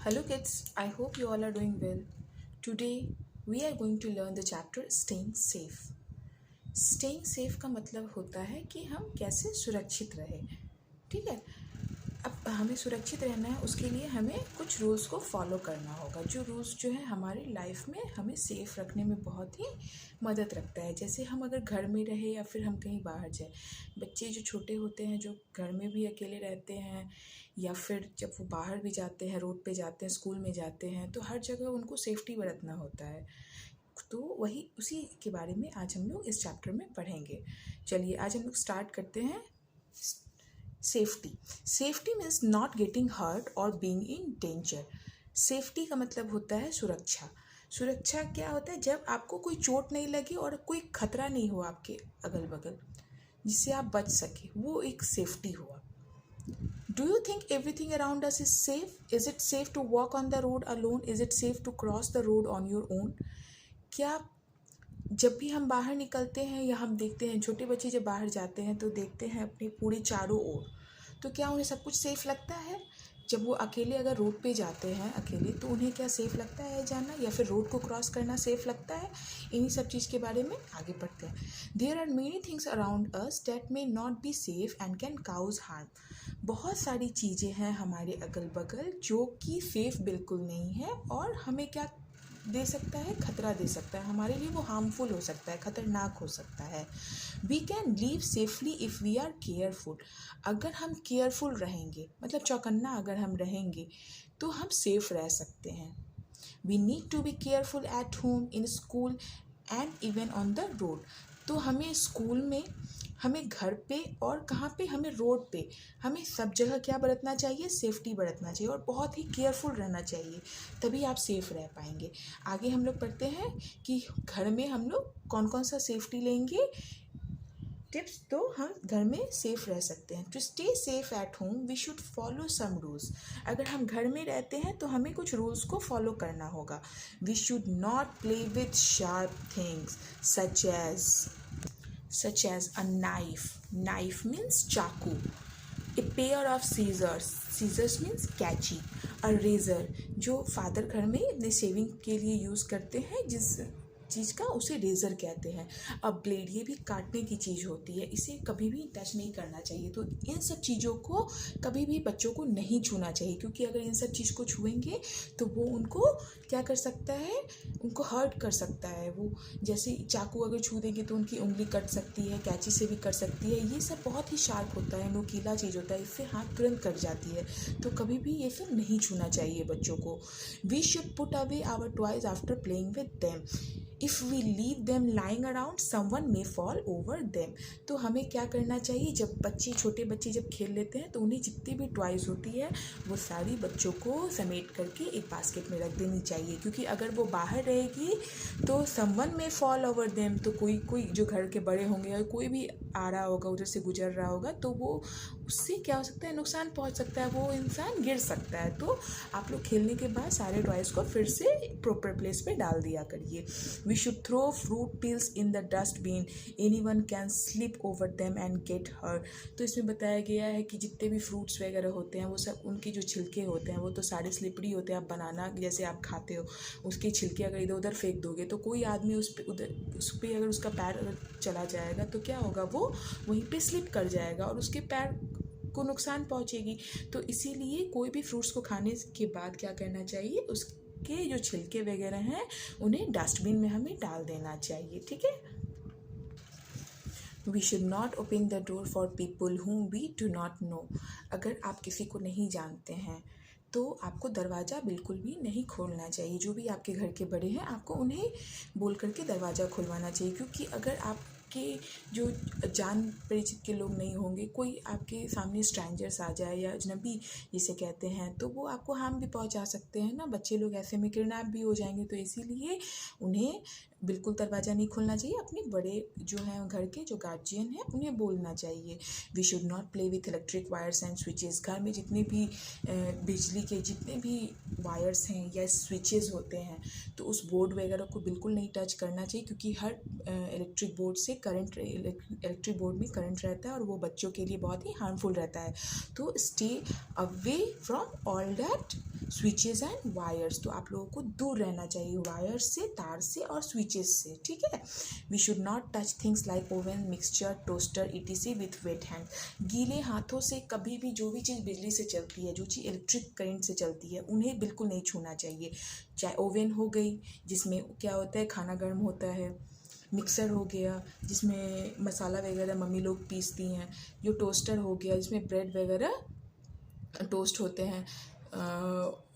Hello kids, I hope you all are doing well. Today we are going to learn the chapter staying safe. Staying safe का मतलब होता है कि हम कैसे सुरक्षित रहें. ठीक है. अब हमें सुरक्षित रहना है, उसके लिए हमें कुछ रूल्स को फॉलो करना होगा. जो रूल्स जो है हमारी लाइफ में हमें सेफ़ रखने में बहुत ही मदद रखता है. जैसे हम अगर घर में रहे या फिर हम कहीं बाहर जाए, बच्चे जो छोटे होते हैं जो घर में भी अकेले रहते हैं या फिर जब वो बाहर भी जाते हैं, रोड पे जाते हैं, स्कूल में जाते हैं, तो हर जगह उनको सेफ्टी बरतना होता है. तो वही उसी के बारे में आज हम लोग इस चैप्टर में पढ़ेंगे. चलिए आज हम लोग स्टार्ट करते हैं. Safety. Safety means not getting hurt और बीइंग इन डेंजर. सेफ्टी का मतलब होता है सुरक्षा. सुरक्षा क्या होता है? जब आपको कोई चोट नहीं लगी और कोई खतरा नहीं हो आपके अगल बगल जिससे आप बच सके, वो एक सेफ्टी हुआ. Do you think everything around us is safe? Is it safe to walk on the road alone? Is it safe to cross the road on your own? क्या जब भी हम बाहर निकलते हैं या हम देखते हैं छोटे बच्चे जब बाहर जाते हैं तो देखते हैं अपने पूरे चारों ओर, तो क्या उन्हें सब कुछ सेफ लगता है? जब वो अकेले अगर रोड पे जाते हैं अकेले, तो उन्हें क्या सेफ़ लगता है जाना, या फिर रोड को क्रॉस करना सेफ़ लगता है? इन्हीं सब चीज़ के बारे में आगे पढ़ते हैं. There are many things around us that may not be safe and can cause harm. बहुत सारी चीज़ें हैं हमारे अगल बगल जो कि सेफ़ बिल्कुल नहीं है और हमें क्या दे सकता है? खतरा दे सकता है. हमारे लिए वो हार्मफुल हो सकता है, खतरनाक हो सकता है. We can live safely if we are careful. अगर हम केयरफुल रहेंगे, मतलब चौकन्ना अगर हम रहेंगे, तो हम सेफ रह सकते हैं. We need to be careful at home, in school and even on the road. तो हमें स्कूल में, हमें घर पे और कहाँ पे, हमें रोड पे, हमें सब जगह क्या बरतना चाहिए? सेफ्टी बरतना चाहिए और बहुत ही केयरफुल रहना चाहिए, तभी आप सेफ़ रह पाएंगे. आगे हम लोग पढ़ते हैं कि घर में हम लोग कौन कौन सा सेफ्टी लेंगे टिप्स, तो हम घर में सेफ़ रह सकते हैं. To stay safe at home we should follow some rules. अगर हम घर में रहते हैं तो हमें कुछ रूल्स को फॉलो करना होगा. We should not play with sharp things such as a knife. Knife means चाकू. A pair of scissors. Scissors means कैंची. A razor, जो फादर घर में अपने शेविंग के लिए यूज़ करते हैं, जिस चीज़ का, उसे रेज़र कहते हैं. अब ब्लेड, ये भी काटने की चीज़ होती है, इसे कभी भी टच नहीं करना चाहिए. तो इन सब चीज़ों को कभी भी बच्चों को नहीं छूना चाहिए, क्योंकि अगर इन सब चीज़ को छुएंगे तो वो उनको क्या कर सकता है? उनको हर्ट कर सकता है. वो जैसे चाकू अगर छू देंगे तो उनकी उंगली कट सकती है, कैंची से भी कर सकती है. ये सब बहुत ही शार्प होता है, नुकीला चीज़ होता है, इससे हाथ तुरंत कट जाती है. तो कभी भी ये सब नहीं छूना चाहिए बच्चों को. We should put away our toys after playing with them. If we leave them lying around someone may fall over them. तो हमें क्या करना चाहिए? जब बच्चे, छोटे बच्चे जब खेल लेते हैं तो उन्हें जितनी भी टॉयज़ होती है वो सारी बच्चों को समेट करके एक बास्केट में रख देनी चाहिए, क्योंकि अगर वो बाहर रहेगी तो समवन में फॉल ओवर देम, तो कोई जो घर के बड़े होंगे या कोई भी आ रहा होगा, उधर से गुजर रहा होगा, तो वो उससे क्या हो सकता है? नुकसान पहुंच सकता है, वो इंसान गिर सकता है. तो आप लोग खेलने के बाद सारे टॉयज़ को फिर से प्रॉपर प्लेस पे डाल दिया करिए. We should throw fruit peels in the dustbin. Anyone can slip over them and get hurt. तो इसमें बताया गया है कि जितने भी फ्रूट्स वगैरह होते हैं वो सब, उनके जो छिलके होते हैं वो तो सारे स्लिपरी होते हैं. आप बनाना जैसे आप खाते हो, उसके छिलके अगर इधर उधर फेंक दोगे तो कोई आदमी उस पर अगर उसका पैर अगर चला जाएगा तो क्या होगा? वो वहीं पे स्लिप कर जाएगा और उसके पैर को नुकसान पहुंचेगी. तो इसीलिए कोई भी फ्रूट्स को खाने के बाद क्या करना चाहिए? उसके जो छिलके वगैरह हैं उन्हें डस्टबिन में हमें डाल देना चाहिए. ठीक है. We should not open the door for people whom we do not know. अगर आप किसी को नहीं जानते हैं तो आपको दरवाज़ा बिल्कुल भी नहीं खोलना चाहिए. जो भी आपके घर के बड़े हैं आपको उन्हें बोल करके दरवाज़ा खुलवाना चाहिए, क्योंकि अगर आपके जो जान परिचित के लोग नहीं होंगे, कोई आपके सामने स्ट्रेंजर्स आ जाए या अजनबी जिसे कहते हैं, तो वो आपको हार्म भी पहुंचा सकते हैं ना. बच्चे लोग ऐसे में किडनैप भी हो जाएंगे. तो इसीलिए उन्हें बिल्कुल दरवाज़ा नहीं खोलना चाहिए। अपने बड़े जो हैं घर के जो गार्जियन हैं उन्हें बोलना चाहिए। We should not play with electric wires and switches. घर में जितने भी बिजली के जितने भी वायर्स हैं या स्विचेस होते हैं तो उस बोर्ड वगैरह को बिल्कुल नहीं टच करना चाहिए, क्योंकि हर इलेक्ट्रिक बोर्ड से इलेक्ट्रिक बोर्ड में करंट रहता है और वो बच्चों के लिए बहुत ही हार्मफुल रहता है। तो stay away from all that switches and wires. तो आप लोगों को दूर रहना चाहिए वायर्स से, तार से और स्विचेस से, ठीक है। We should not touch things like oven, mixture, toaster etc with wet hand. गीले हाथों से कभी भी जो भी चीज़ बिजली से चलती है, जो चीज़ इलेक्ट्रिक करंट से चलती है, उन्हें बिल्कुल नहीं छूना चाहिए। चाहे ओवन हो गई जिसमें क्या होता है खाना गर्म होता है, मिक्सर हो गया जिसमें मसाला वगैरह मम्मी लोग पीसती हैं, जो टोस्टर हो गया जिसमें ब्रेड वगैरह टोस्ट होते हैं,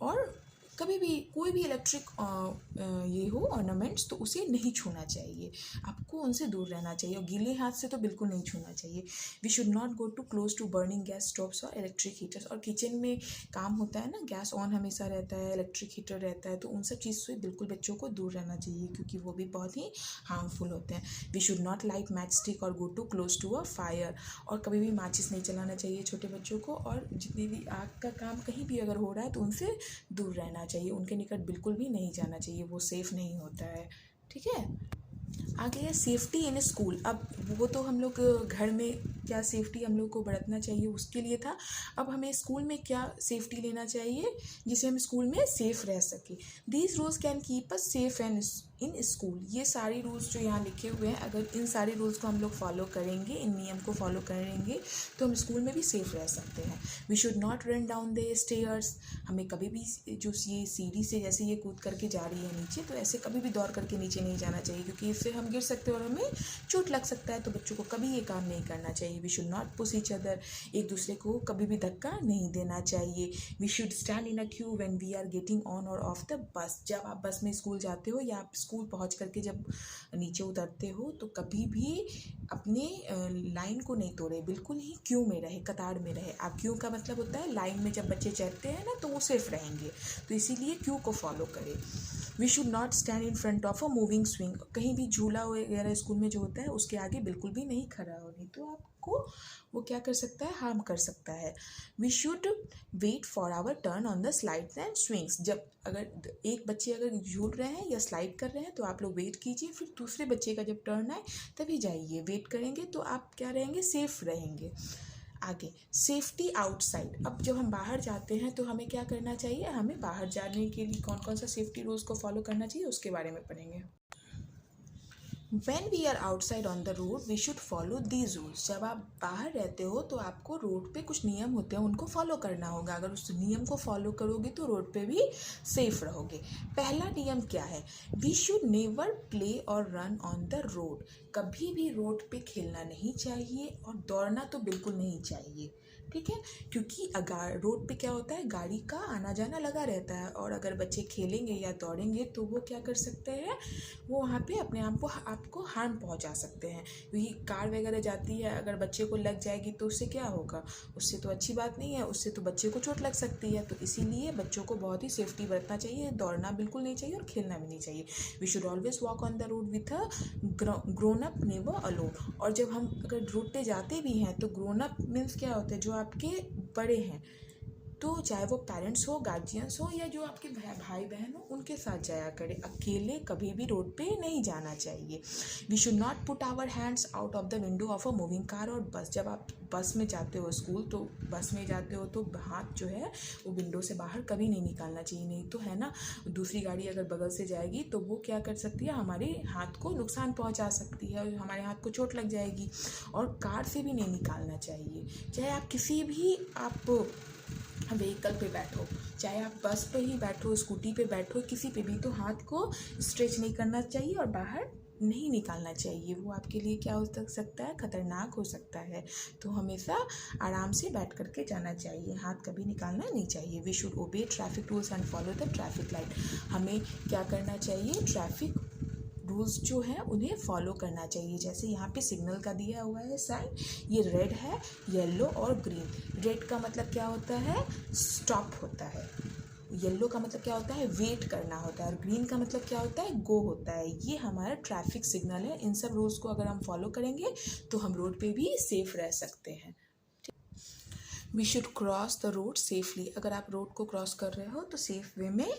और कभी भी कोई भी इलेक्ट्रिक ये हो ऑर्नामेंट्स तो उसे नहीं छूना चाहिए। आपको उनसे दूर रहना चाहिए और गीले हाथ से तो बिल्कुल नहीं छूना चाहिए। We should not go to close to burning gas stoves और इलेक्ट्रिक हीटर्स। और किचन में काम होता है ना, गैस ऑन हमेशा रहता है, इलेक्ट्रिक हीटर रहता है, तो उन सब चीज़ से बिल्कुल बच्चों को दूर रहना चाहिए, क्योंकि वो भी बहुत ही हार्मफुल होते हैं। We should not light match stick और go to close to a fire. और कभी भी माचिस नहीं चलाना चाहिए छोटे बच्चों को। और जितनी भी आग का काम कहीं भी अगर हो रहा है तो उनसे दूर रहना चाहिए, उनके निकट बिल्कुल भी नहीं जाना चाहिए, वो सेफ़ नहीं होता है, ठीक है। आगे है सेफ्टी इन स्कूल। अब वो तो हम लोग घर में क्या सेफ्टी हम लोग को बरतना चाहिए उसके लिए था। अब हमें स्कूल में क्या सेफ्टी लेना चाहिए जिससे हम स्कूल में सेफ़ रह सके। These rules can keep us safe and in school. ये सारी रूल्स जो यहाँ लिखे हुए हैं, अगर इन सारे रूल्स को हम लोग फॉलो करेंगे, इन नियम को फॉलो करेंगे तो हम स्कूल में भी सेफ़ रह सकते हैं। We should not run down the stairs. हमें कभी भी जो ये सीढ़ी से जैसे ये कूद करके जा रही है नीचे, तो ऐसे कभी भी दौड़ करके नीचे नहीं जाना चाहिए, क्योंकि इससे हम गिर सकते हैं और हमें चोट लग सकता है। तो बच्चों को कभी ये काम नहीं करना चाहिए। We should not push each other. एक दूसरे को कभी भी धक्का नहीं देना चाहिए। We should stand in a queue when we are getting on और ऑफ द बस। जब आप बस में स्कूल जाते हो या आप स्कूल पहुंच करके जब नीचे उतरते हो तो कभी भी अपने लाइन को नहीं तोड़े, बिल्कुल ही क्यू में रहे, कतार में रहे। आप क्यू का मतलब होता है लाइन में जब बच्चे चढ़ते हैं ना तो वो सेफ रहेंगे, तो इसीलिए क्यू को फॉलो करें। We should not stand in front of a moving swing. कहीं भी झूला वगैरह स्कूल में जो होता है उसके आगे बिल्कुल भी नहीं खड़ा हो, नहीं तो आपको वो क्या कर सकता है, हार्म कर सकता है। We should wait for our turn on the slides and swings. जब अगर एक बच्चे अगर झूल रहे हैं या स्लाइड कर रहे हैं तो आप लोग वेट कीजिए, फिर दूसरे बच्चे का जब टर्न आए तभी जाइए। वेट करेंगे तो आप क्या रहेंगे, सेफ रहेंगे। आगे सेफ्टी आउटसाइड। अब जब हम बाहर जाते हैं तो हमें क्या करना चाहिए, हमें बाहर जाने के लिए कौन कौन सा सेफ्टी रूल्स को फॉलो करना चाहिए उसके बारे में पढ़ेंगे। When we are outside on the road, we should follow these rules. जब आप बाहर रहते हो तो आपको रोड पे कुछ नियम होते हैं, उनको फॉलो करना होगा। अगर उस नियम को फॉलो करोगे तो रोड पे भी सेफ रहोगे। पहला नियम क्या है, वी शुड नेवर प्ले और रन ऑन द रोड। कभी भी रोड पे खेलना नहीं चाहिए और दौड़ना तो बिल्कुल नहीं चाहिए, ठीक है। क्योंकि अगर रोड पे क्या होता है, गाड़ी का आना जाना लगा रहता है, और अगर बच्चे खेलेंगे या दौड़ेंगे तो वो क्या कर सकते हैं, वो वहाँ पे अपने आप को आपको हार्म पहुँचा सकते हैं। क्योंकि कार वगैरह जाती है, अगर बच्चे को लग जाएगी तो उससे क्या होगा, उससे तो अच्छी बात नहीं है, उससे तो बच्चे को चोट लग सकती है। तो इसीलिए बच्चों को बहुत ही सेफ्टी बरतना चाहिए, दौड़ना बिल्कुल नहीं चाहिए और खेलना भी नहीं चाहिए। We should always walk on the road with a grown up, never alone. और जब हम अगर रोड पे जाते भी हैं तो ग्रोन अप मीन्स क्या होता है, जो आपके बड़े हैं, तो चाहे वो पेरेंट्स हो, गार्जियंस हो, या जो आपके भाई बहन हो, उनके साथ जाया करें। अकेले कभी भी रोड पे नहीं जाना चाहिए। We should not put our hands out of the window of a moving car और बस। जब आप बस में जाते हो स्कूल, तो बस में जाते हो तो हाथ जो है वो विंडो से बाहर कभी नहीं निकालना चाहिए, नहीं तो है ना, दूसरी गाड़ी अगर बगल से जाएगी तो वो क्या कर सकती है, हमारे हाथ को नुकसान पहुंचा सकती है, हमारे हाथ को चोट लग जाएगी। और कार से भी नहीं निकालना चाहिए। चाहे आप किसी भी आप व्हीकल पे बैठो, चाहे आप बस पे ही बैठो, स्कूटी पे बैठो, किसी पे भी, तो हाथ को स्ट्रेच नहीं करना चाहिए और बाहर नहीं निकालना चाहिए। वो आपके लिए क्या हो सकता है, खतरनाक हो सकता है। तो हमेशा आराम से बैठ करके जाना चाहिए, हाथ कभी निकालना नहीं चाहिए। We should obey traffic rules and follow the traffic light. हमें क्या करना चाहिए, ट्रैफिक रूल्स जो हैं उन्हें फॉलो करना चाहिए। जैसे यहाँ पे सिग्नल का दिया हुआ है साइन, ये रेड है, येलो और ग्रीन। रेड का मतलब क्या होता है, स्टॉप होता है, येलो का मतलब क्या होता है, वेट करना होता है, और ग्रीन का मतलब क्या होता है, गो होता है। ये हमारा ट्रैफिक सिग्नल है। इन सब रूल्स को अगर हम फॉलो करेंगे तो हम रोड पे भी सेफ रह सकते हैं। We should cross the road safely. अगर आप रोड को क्रॉस कर रहे हो तो सेफ वे में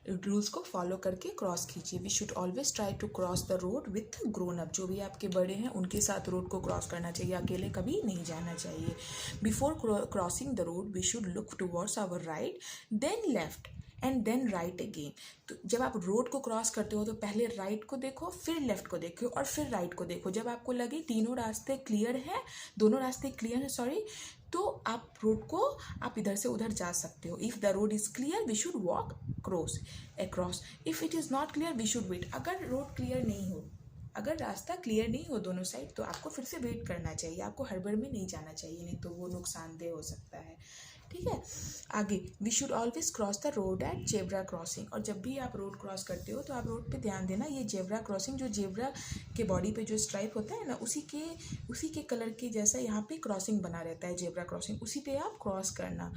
रूल्स को फॉलो करके क्रॉस कीजिए। We should always try to cross the road with grown up. जो भी आपके बड़े हैं उनके साथ रोड को क्रॉस करना चाहिए, अकेले कभी नहीं जाना चाहिए। Before crossing the road we should look towards our right, then left and then right again. तो जब आप रोड को क्रॉस करते हो तो पहले राइट को देखो, फिर लेफ्ट को देखो और फिर राइट को देखो। जब आपको लगे तीनों रास्ते क्लियर हैं, दोनों रास्ते क्लियर हैं सॉरी, तो आप रोड को आप इधर से उधर जा सकते हो। If the road is clear we should walk across. If it is not clear we should wait. अगर रोड क्लियर नहीं हो, अगर रास्ता क्लियर नहीं हो दोनों साइड, तो आपको फिर से वेट करना चाहिए। आपको हड़बड़ में नहीं जाना चाहिए, नहीं तो वो नुकसानदेह हो सकता है। ठीक है, आगे we should always cross the road at zebra crossing. और जब भी आप रोड क्रॉस करते हो तो आप रोड पे ध्यान देना, ये जेब्रा क्रॉसिंग, जो जेब्रा के बॉडी पे जो स्ट्राइप होता है ना, उसी के कलर के जैसा यहाँ पे क्रॉसिंग बना रहता है, जेब्रा क्रॉसिंग, उसी पे आप क्रॉस करना।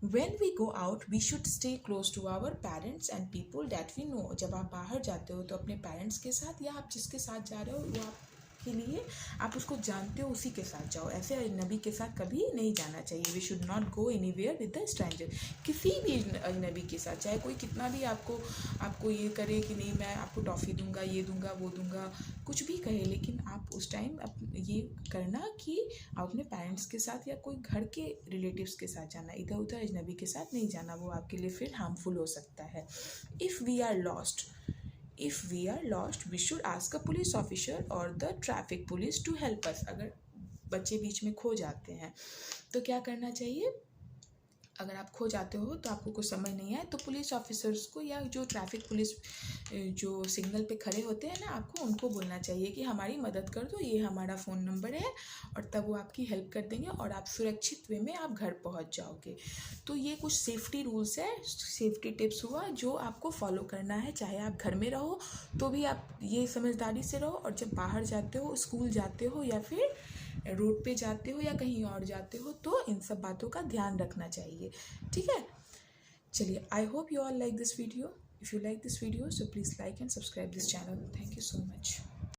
When we go out, we should stay close to our parents and people that we know. जब आप बाहर जाते हो तो अपने पेरेंट्स के साथ या आप जिसके साथ जा रहे हो वो आपके लिए, आप उसको जानते हो, उसी के साथ जाओ। ऐसे अजनबी के साथ कभी नहीं जाना चाहिए। We should not go anywhere with the stranger. किसी भी अजनबी के साथ, चाहे कोई कितना भी आपको ये करे कि नहीं मैं आपको टॉफ़ी दूंगा, ये दूंगा, वो दूंगा, कुछ भी कहे, लेकिन आप उस टाइम ये करना कि आप अपने पेरेंट्स के साथ या कोई घर के रिलेटिव्स के साथ जाना, इधर उधर अजनबी के साथ नहीं जाना, वो आपके लिए फिर हार्मफुल हो सकता है। If we are lost we should ask a police officer और the traffic police to help us. अगर बच्चे बीच में खो जाते हैं तो क्या करना चाहिए, अगर आप खो जाते हो तो आपको कुछ समझ नहीं आए तो पुलिस ऑफिसर्स को या जो ट्रैफिक पुलिस जो सिग्नल पे खड़े होते हैं ना, आपको उनको बोलना चाहिए कि हमारी मदद कर दो, ये हमारा फ़ोन नंबर है, और तब वो आपकी हेल्प कर देंगे और आप सुरक्षित वे में आप घर पहुंच जाओगे। तो ये कुछ सेफ्टी रूल्स है, सेफ्टी टिप्स हुआ जो आपको फॉलो करना है। चाहे आप घर में रहो तो भी आप ये समझदारी से रहो, और जब बाहर जाते हो, स्कूल जाते हो या फिर रोड पे जाते हो या कहीं और जाते हो, तो इन सब बातों का ध्यान रखना चाहिए। ठीक है, चलिए, I hope you all like this video. If you like this video so please like and subscribe this channel. Thank you so much.